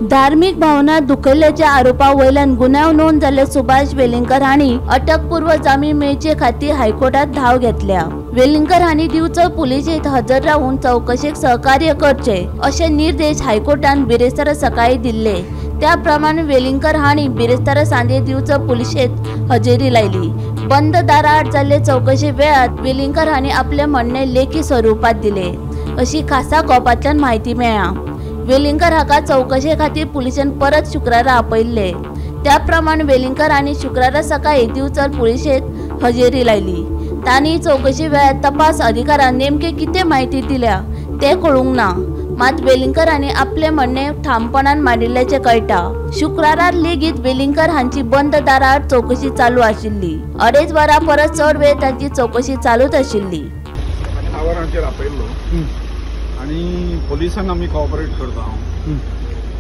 धार्मिक भावना दुखयल्याच्या आरोपा वयल्यान गुन्यांव नोंद जाल्ले सुभाष वेलिंगकर हांणी अटकपूर्व जामीन मेळचे खातीर हायकोर्टात धाव घेतल्या। वेलिंगकर हांणी दिवचल पुलिशेंत हजर रावून चौकशेक सहकार्य करचे अशे निर्देश हायकोर्टान बिरेस्तारा सकाळी दिल्ले। त्या प्रमाण वेलिंगकर हांणी बिरेस्तारा सांजे दिवचल पुलिशेंत हजेरी लायली। बंद दाराआड जाल्ले चौकशे वेळार वेलिंगकर हांणी आपले म्हणणे लेखी स्वरुपात दिले अशी खासा गोपांतल्यान म्हायती मेळ्ळा। वेलिंगकर हाका चौकशे खातीर पुलिशेन परत शुक्रारा आपयल्ले। त्या प्रमाण वेलिंगकर हांणी शुक्रारा सकाळी दिवचल पुलिशेंत हजेरी लायली। तांणी चौकशे वेळार तपास अधिकाऱ्यान नेमके कितें म्हायती दिल्या तें कळूंक ना, मात वेलिंगकर हांणी आपले म्हणणे ठामपणान मांडिल्ल्याचें कळटा। शुक्रारार लेगीत वेलिंगकर हांची बंद दाराआड चौकशी चालू आशिल्ली। 2.5 वरां परस चड वेळ तांची चौकशी चालूच आशिल्ली। आणि पोलिसांना आम्ही कॉपरेट करता हांव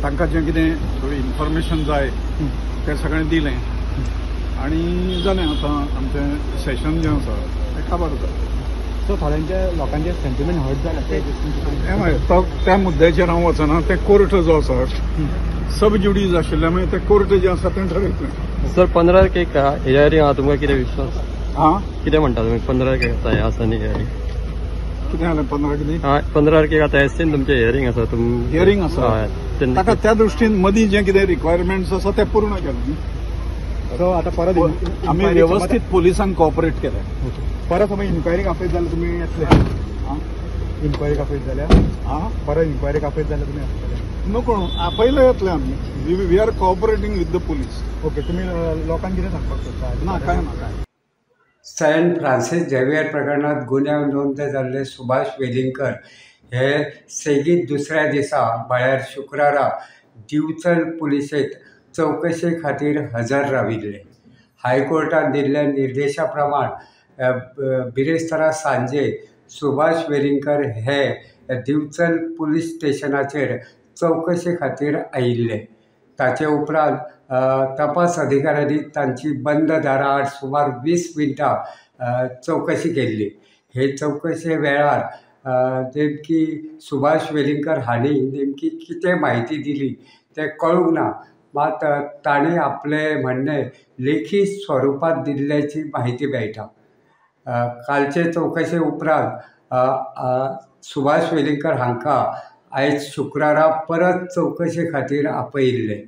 तांकां जें कितें थोडी इन्फॉर्मेशन जाय तें सगळें दिलें आनी जालें। आतां आमचें सेशन जें आसा तें काबार जाता। सो थोड्यांच्या लोकांचे सेंटिमेंट हर्ट जाला त्या मुद्द्याचेर हांव वचना। तें कोर्ट जो आसा सब ज्युडीज आशिल्ले मागीर तें कोर्ट जें आसा तें ठरयतलें। सर 15 तारखेक हियरिंग आहा, तुमकां कितें विश्वास? कितें म्हणटा तुमी 15 तारखेक आसा हें आसा न्ही हियरिंग? कितें जालें 15 कितें? 15 तारखेक आतां एसटीन तुमचें हियरिंग आसा। हियरिंग आसा ताका त्या दृश्टीन मदीं जें कितें रिक्वायरमेंट्स आसा ते पूर्ण केलें। सो आतां परत आमी वेवस्थीत पोलिसांक कॉपरेट केलें। परत समज इन्क्वायरीक आपयत जाल्यार तुमी येतले? इन्क्वायरीक आपयत जाल्यार परत इन्क्वायरीक आपयत जाल्यार तुमी येतले? नको आपयले येतले आमी। We are cooperating with the police. Okay, तुमी लोकांक कितें सांगपाक सोदता? ना काय ना काय। सेंट फ्रांसीस झेवियर प्रकरणात गुन्यांव नोंद जाल्ले सुभाष वेलिंगकर हे सेगीत दुसऱ्या दिसा म्हळ्यार शुक्रारा दिवचल पुलिशेंत चौकशे खातीर हजर राविल्ले। हायकोर्टान दिल्ल्या निर्देशा प्रमाण बिरेस्तारा सांजे सुभाष वेलिंगकर हे दिवचल पुलीस स्टेशनाचेर चौकशे खातीर आयिल्ले। ताचे उपरांत तपास अधिकाऱ्यांनी तांची बंद दाराआड सुमार 20 मिनटां चौकशी केल्ली। हे चौकशे वेळार नेमकी सुभाष वेलिंगकर हांणी नेमकी कितें म्हायती दिली तें कळूंक ना, मात ताणें आपले म्हणणे लेखी स्वरुपात दिल्ल्याची म्हायती मेळटा। कालचे चौकशे उपरांत सुभाष वेलिंगकर हांकां आयज शुक्रारा परत चौकशे खातीर आपयिल्ले।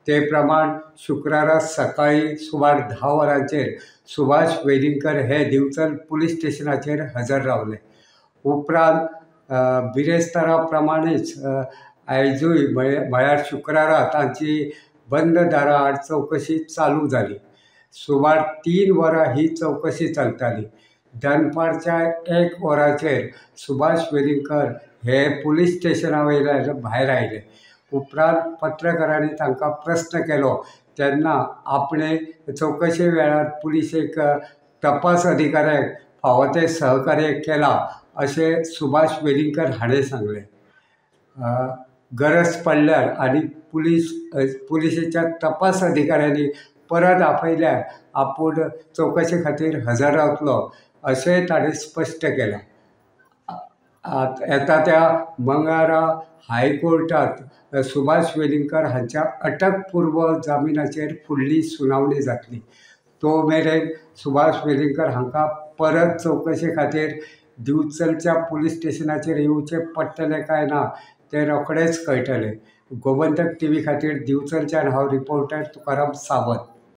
ते प्रमाण शुक्रारा सकाळी सुमार 10 वरांचेर सुभाष वेलिंगकर हे दिवचल पुलीस स्टेशनाचेर हजर रावले। उपरांत बिरेस्तारा प्रमाणेच आयजूय म्हळ्यार शुक्रारा तांची बंद दाराआड चौकशी चालू जाली। सुमार 3 वरां ही चौकशी चलताली। दनपारच्या 1 वराचेर सुभाष वेलिंगकर हे पुलीस स्टेशना वयल्यान भायर आयले। उपरांत पत्रकारांनी तांकां प्रश्न केलो तेन्ना आपणे चौकशे वेळार पुलिशेक तपास अधिकाऱ्याक फावो तें सहकार्य केलां अशें सुभाष वेलिंगकर हाणें सांगलें। गरज पडल्यार आनी पुलिशेच्या तपास अधिकाऱ्यांनी परत आपयल्यार आपूण चौकशे खातीर हजर रावतलो अशेंय ताणें स्पश्ट केलां। येता त्या मंगळारा हायकोर्टात सुभाष वेलिंगकर हांच्या अटकपूर्व जामिनाचेर फुडली सुनावणी जातली। तो मेरेन सुभाष वेलिंगकर हांकां परत चौकशे खातीर दिवचलच्या पुलीस स्टेशनाचेर येवचें पडटलें काय ना तें रोखडेंच कळटलें। गोमंतक TV खातीर दिवचलच्यान हांव रिपोर्टर तुकाराम सावंत।